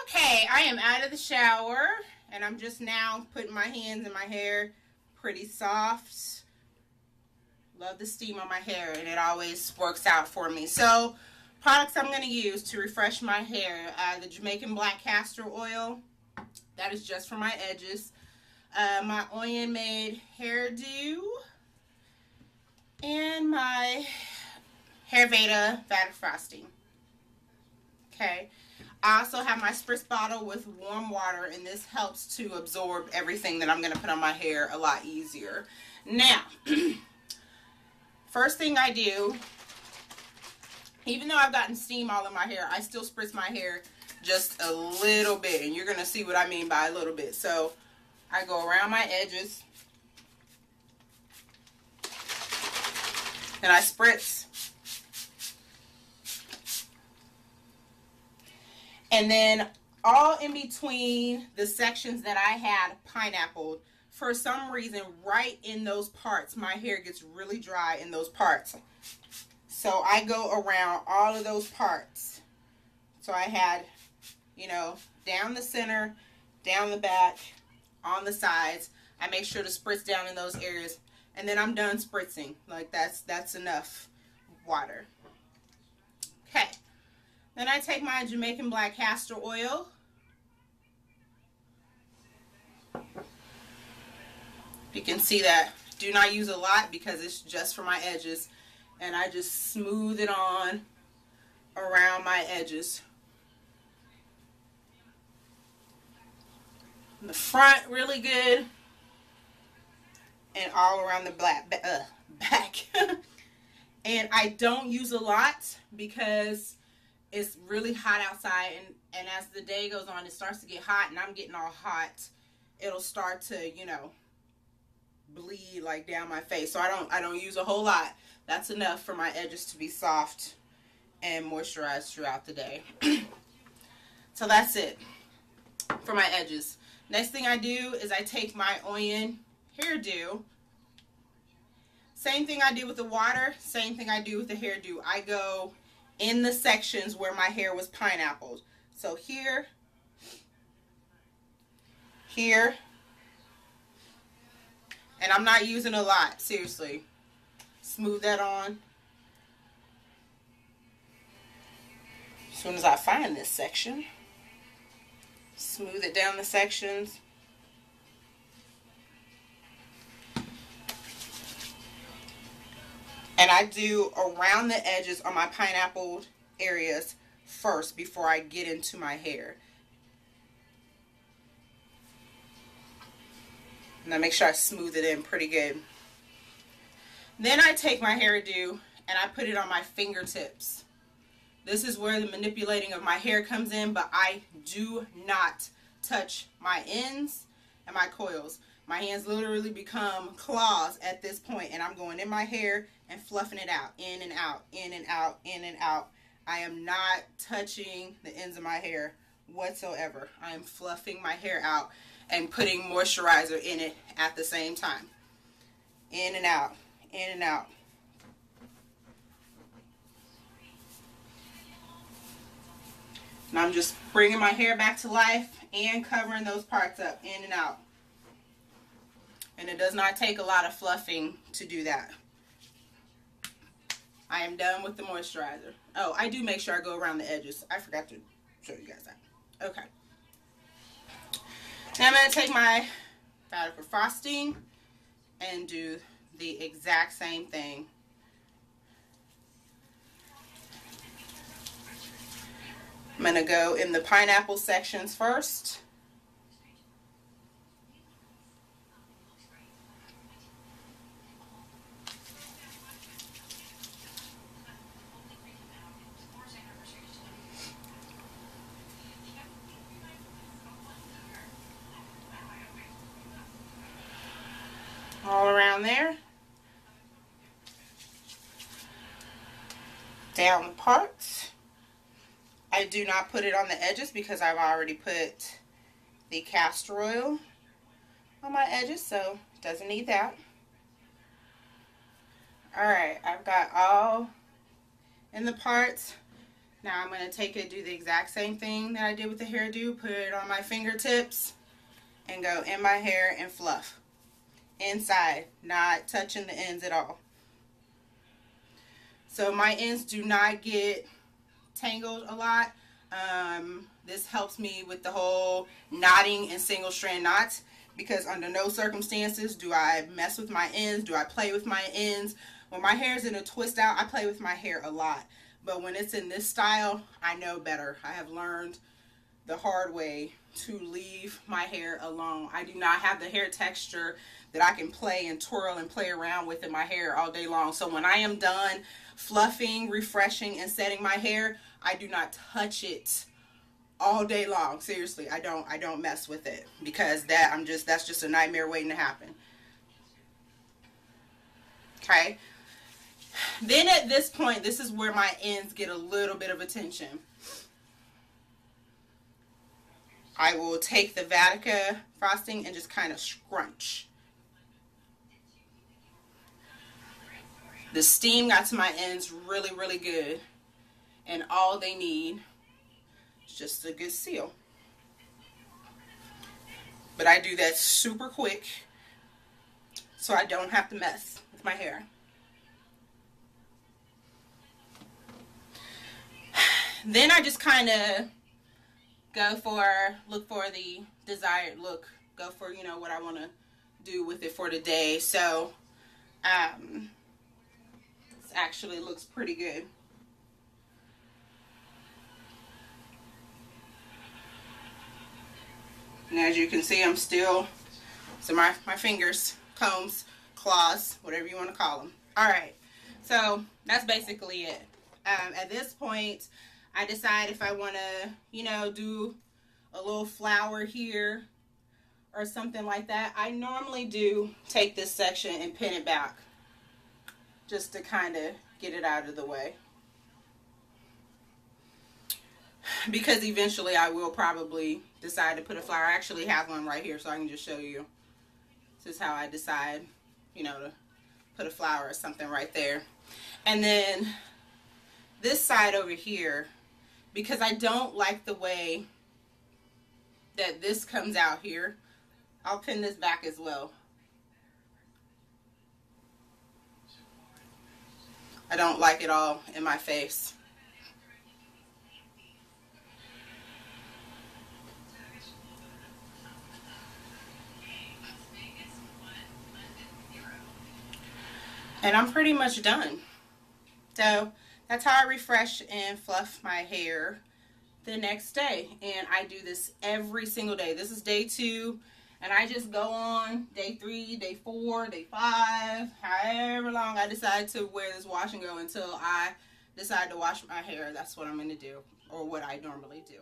Okay, I am out of the shower and I'm just now putting my hands in my hair. Pretty soft. Love the steam on my hair and it always works out for me. So, products I'm going to use to refresh my hair. The Jamaican Black Castor Oil. That is just for my edges. My Onion Made hairdo. And my Hair Veda Vat Frosting. Okay. I also have my spritz bottle with warm water, and this helps to absorb everything that I'm going to put on my hair a lot easier. Now, first thing I do, even though I've gotten steam all in my hair, I still spritz my hair just a little bit, and you're going to see what I mean by a little bit. So, I go around my edges, and I spritz. And then all in between the sections that I had pineappled, for some reason, right in those parts, my hair gets really dry in those parts. So I go around all of those parts. So I had, you know, down the center, down the back, on the sides. I make sure to spritz down in those areas. And then I'm done spritzing. Like that's enough water. Okay. Then I take my Jamaican Black Castor Oil. You can see that. Do not use a lot because it's just for my edges. And I just smooth it on around my edges. In the front really good. And all around the back. And I don't use a lot because it's really hot outside, and as the day goes on, it starts to get hot, and I'm getting all hot. It'll start to, you know, bleed like down my face. So I don't use a whole lot. That's enough for my edges to be soft and moisturized throughout the day. So that's it for my edges. Next thing I do is I take my onion hairdo. Same thing I do with the water, same thing I do with the hairdo. I go in the sections where my hair was pineappled. So here, here, and I'm not using a lot, seriously. Smooth that on. As soon as I find this section, smooth it down the sections. And I do around the edges on my pineapple areas first before I get into my hair. And I make sure I smooth it in pretty good. Then I take my hairdo and I put it on my fingertips. This is where the manipulating of my hair comes in, but I do not touch my ends and my coils. My hands literally become claws at this point, and I'm going in my hair and fluffing it out, in and out, in and out, in and out. I am not touching the ends of my hair whatsoever. I am fluffing my hair out and putting moisturizer in it at the same time. In and out, in and out. And I'm just bringing my hair back to life and covering those parts up, in and out. And it does not take a lot of fluffing to do that. I am done with the moisturizer. Oh, I do make sure I go around the edges. I forgot to show you guys that. Okay. Now I'm going to take my Vat Frosting and do the exact same thing. I'm going to go in the pineapple sections first. All around there. Down the parts. I do not put it on the edges because I've already put the castor oil on my edges, so it doesn't need that. Alright, I've got all in the parts. Now I'm going to take it, do the exact same thing that I did with the hairdo, put it on my fingertips, and go in my hair and fluff. Inside, not touching the ends at all. So my ends do not get tangled a lot. This helps me with the whole knotting and single strand knots, because under no circumstances do I mess with my ends, do I play with my ends. When my hair is in a twist out, I play with my hair a lot. But when it's in this style, I know better. I have learned the hard way to leave my hair alone. I do not have the hair texture that I can play and twirl and play around with in my hair all day long. So when I am done fluffing, refreshing, and setting my hair, I do not touch it all day long. Seriously, I don't mess with it, because that's just a nightmare waiting to happen. Okay. Then at this point, this is where my ends get a little bit of attention. I will take the Vatica frosting and just kind of scrunch. The steam got to my ends really, really good. And all they need is just a good seal. But I do that super quick so I don't have to mess with my hair. Then I just kind of look for the desired look, go for, you know, what I want to do with it for the day. So, this actually looks pretty good. And as you can see, I'm still, so my fingers, combs, claws, whatever you want to call them. Alright, so that's basically it. At this point, I decide if I want to, you know, do a little flower here or something like that. I normally do take this section and pin it back just to kind of get it out of the way, because eventually I will probably decide to put a flower. I actually have one right here, so I can just show you. This is how I decide, you know, to put a flower or something right there. And then this side over here, because I don't like the way that this comes out here, I'll pin this back as well. I don't like it all in my face. And I'm pretty much done. So that's how I refresh and fluff my hair the next day. And I do this every single day. This is day 2. And I just go on day 3, day 4, day 5, however long I decide to wear this wash and go until I decide to wash my hair. That's what I'm going to do, or what I normally do.